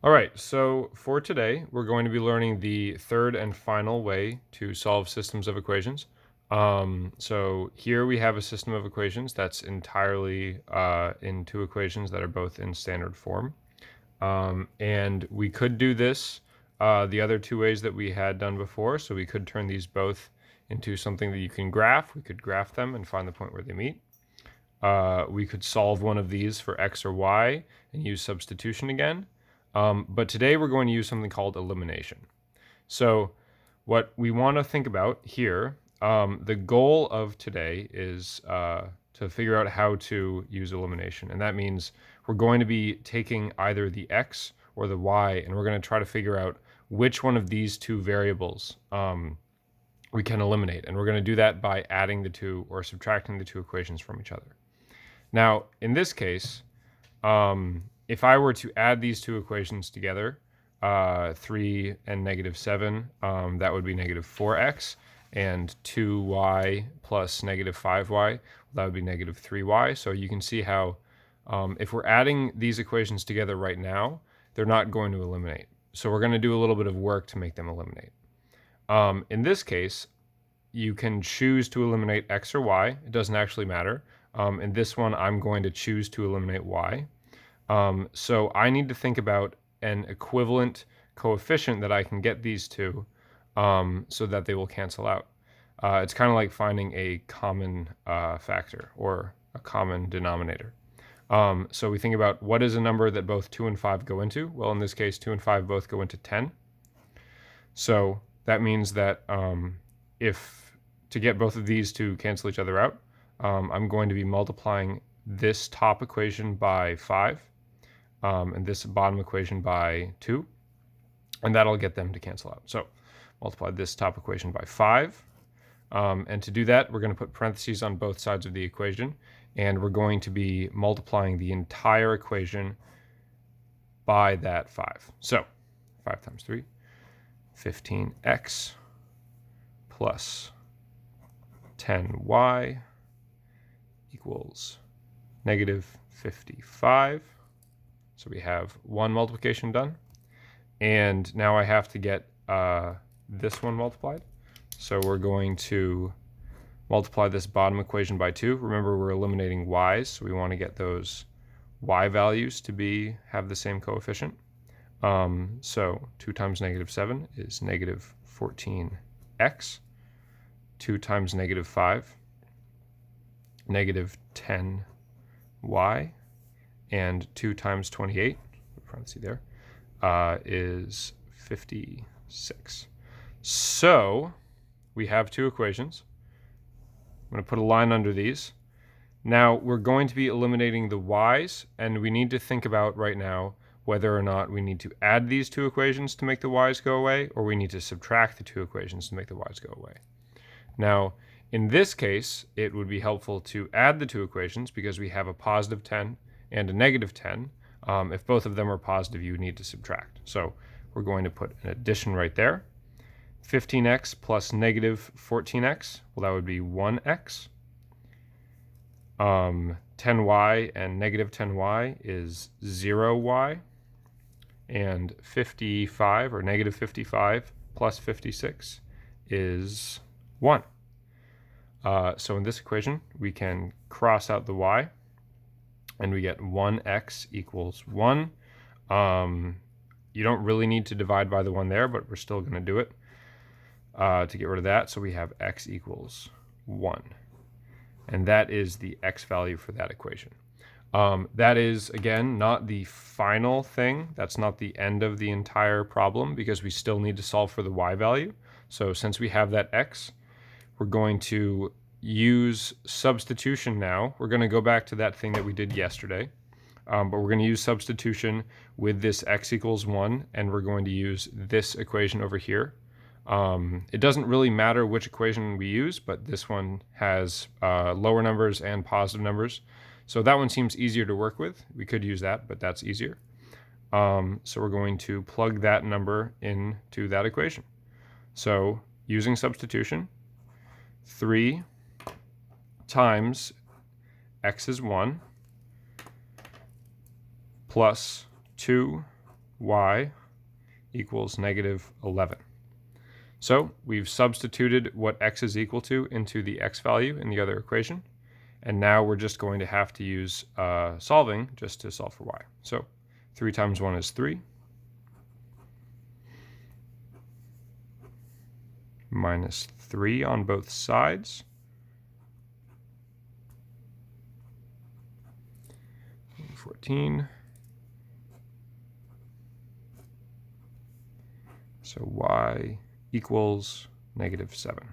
All right, so for today, we're going to be learning the third and final way to solve systems of equations. So here we have a system of equations that's entirely in two equations that are both in standard form. And we could do this the other two ways that we had done before. So we could turn these both into something that you can graph. We could graph them and find the point where they meet. We could solve one of these for x or y and use substitution again. But today we're going to use something called elimination. So what we want to think about here, the goal of today is to figure out how to use elimination. And that means we're going to be taking either the x or the y, and we're going to try to figure out which one of these two variables we can eliminate. And we're going to do that by adding the two or subtracting the two equations from each other. Now, in this case, if I were to add these two equations together, 3 and negative 7, that would be negative 4x, and 2y plus negative 5y, that would be negative 3y. So you can see how if we're adding these equations together right now, they're not going to eliminate. So we're going to do a little bit of work to make them eliminate. In this case, you can choose to eliminate x or y. It doesn't actually matter. In this one, I'm going to choose to eliminate y. So I need to think about an equivalent coefficient that I can get these two so that they will cancel out. It's kind of like finding a common factor or a common denominator. So we think about what is a number that both 2 and 5 go into. Well, in this case, 2 and 5 both go into 10. So that means that if to get both of these to cancel each other out, I'm going to be multiplying this top equation by 5 and this bottom equation by 2, and that'll get them to cancel out. So multiply this top equation by 5, and to do that, we're going to put parentheses on both sides of the equation, and we're going to be multiplying the entire equation by that 5. So 5 times 3, 15x plus 10y equals negative 55. So we have one multiplication done. And now I have to get this one multiplied. So we're going to multiply this bottom equation by 2. Remember, we're eliminating y's, so we want to get those y values to have the same coefficient. So 2 times negative 7 is negative 14x. 2 times negative 5, negative 10y. And 2 times 28, parenthesis there, is 56. So we have two equations. I'm going to put a line under these. Now we're going to be eliminating the y's, and we need to think about right now whether or not we need to add these two equations to make the y's go away, or we need to subtract the two equations to make the y's go away. Now, in this case, it would be helpful to add the two equations because we have a positive 10 and a negative 10. If both of them are positive, you need to subtract. So we're going to put an addition right there. 15x plus negative 14x, well, that would be 1x. 10y and negative 10y is 0y. And 55 or negative 55 plus 56 is 1. So in this equation, we can cross out the y, and we get 1x equals 1. You don't really need to divide by the 1 there, but we're still going to do it to get rid of that. So we have x equals 1. And that is the x value for that equation. That is, again, not the final thing. That's not the end of the entire problem because we still need to solve for the y value. So since we have that x, we're going to use substitution now. We're going to go back to that thing that we did yesterday, but we're going to use substitution with this x equals 1, and we're going to use this equation over here. It doesn't really matter which equation we use, but this one has lower numbers and positive numbers. So that one seems easier to work with. We could use that, but that's easier. So we're going to plug that number into that equation. So using substitution, 3 times x is 1 plus 2 y equals negative 11. So we've substituted what x is equal to into the x value in the other equation. And now we're just going to have to use solving just to solve for y. So 3 times 1 is 3. Minus 3 on both sides. 14. So y equals negative 7.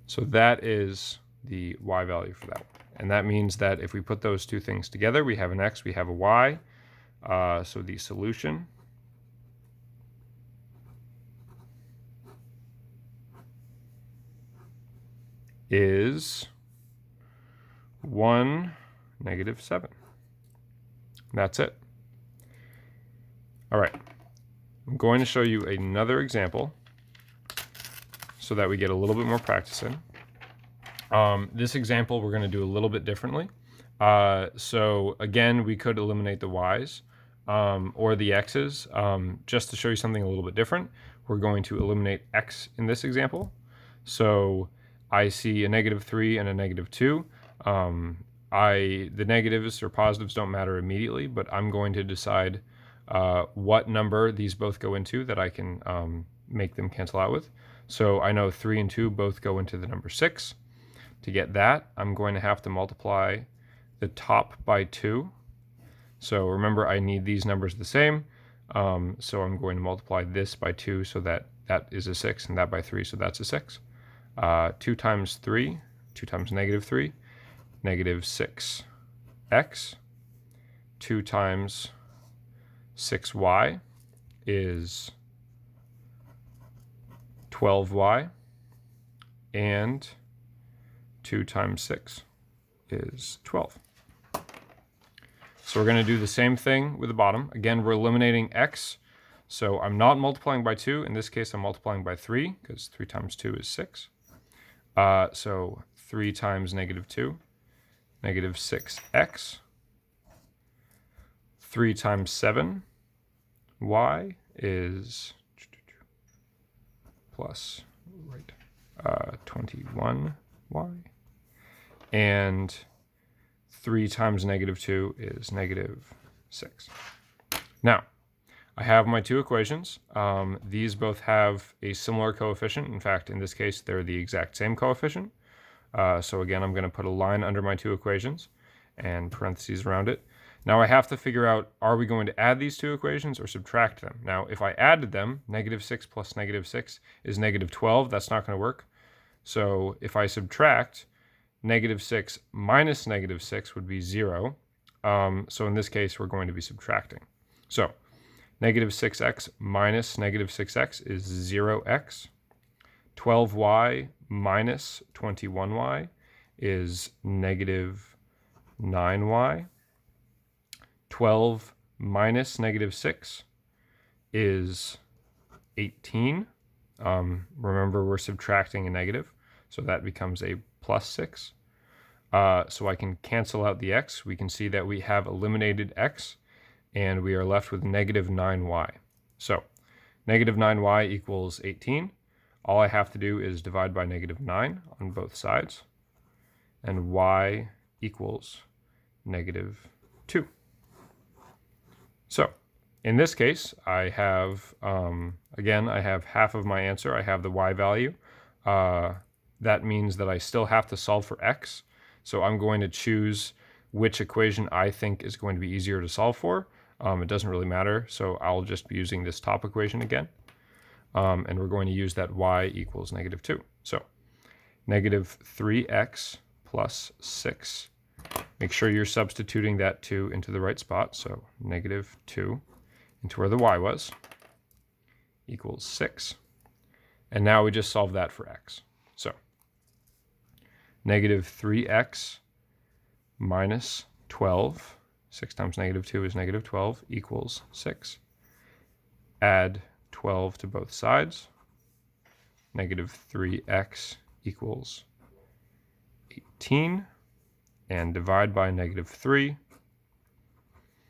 So that is the y value for that one. And that means that if we put those two things together, we have an x, we have a y. So the solution is 1, negative 7. That's it. All right. I'm going to show you another example so that we get a little bit more practice in. This example we're going to do a little bit differently. So again, we could eliminate the y's or the x's. Just to show you something a little bit different, we're going to eliminate x in this example. So I see a negative 3 and a negative 2. The negatives or positives don't matter immediately, but I'm going to decide what number these both go into that I can make them cancel out with. So I know 3 and 2 both go into the number 6. To get that, I'm going to have to multiply the top by 2. So remember, I need these numbers the same. So I'm going to multiply this by 2 so that that is a 6, and that by 3, so that's a 6. 2 times 3, 2 times negative 3, negative 6x. 2 times 6y is 12y, and 2 times 6 is 12. So we're going to do the same thing with the bottom. Again, we're eliminating x. So I'm not multiplying by 2. In this case, I'm multiplying by 3, because 3 times 2 is 6. So 3 times negative 2, negative 6x. 3 times 7, y is plus 21y. And 3 times negative 2 is negative 6. Now, I have my two equations. These both have a similar coefficient. In fact, in this case, they're the exact same coefficient. So again, I'm going to put a line under my two equations and parentheses around it. Now I have to figure out, are we going to add these two equations or subtract them? Now, if I added them, negative 6 plus negative 6 is negative 12. That's not going to work. So if I subtract, negative 6 minus negative 6 would be 0. So in this case, we're going to be subtracting. So negative 6x minus negative 6x is 0x. 12y minus 21y is negative 9y. 12 minus negative 6 is 18. Remember, we're subtracting a negative, so that becomes a plus 6. So I can cancel out the x. We can see that we have eliminated x, and we are left with negative 9y. So negative 9y equals 18. All I have to do is divide by negative 9 on both sides, and y equals negative 2. So in this case, I have, again, I have half of my answer. I have the y value. That means that I still have to solve for x. So I'm going to choose which equation I think is going to be easier to solve for. It doesn't really matter. So I'll just be using this top equation again. And we're going to use that y equals negative 2. So negative 3x plus 6. Make sure you're substituting that 2 into the right spot. So negative 2 into where the y was equals 6. And now we just solve that for x. So negative 3x minus 12. 6 times negative 2 is negative 12 equals 6. Add 12 to both sides. Negative 3x equals 18. And divide by negative 3.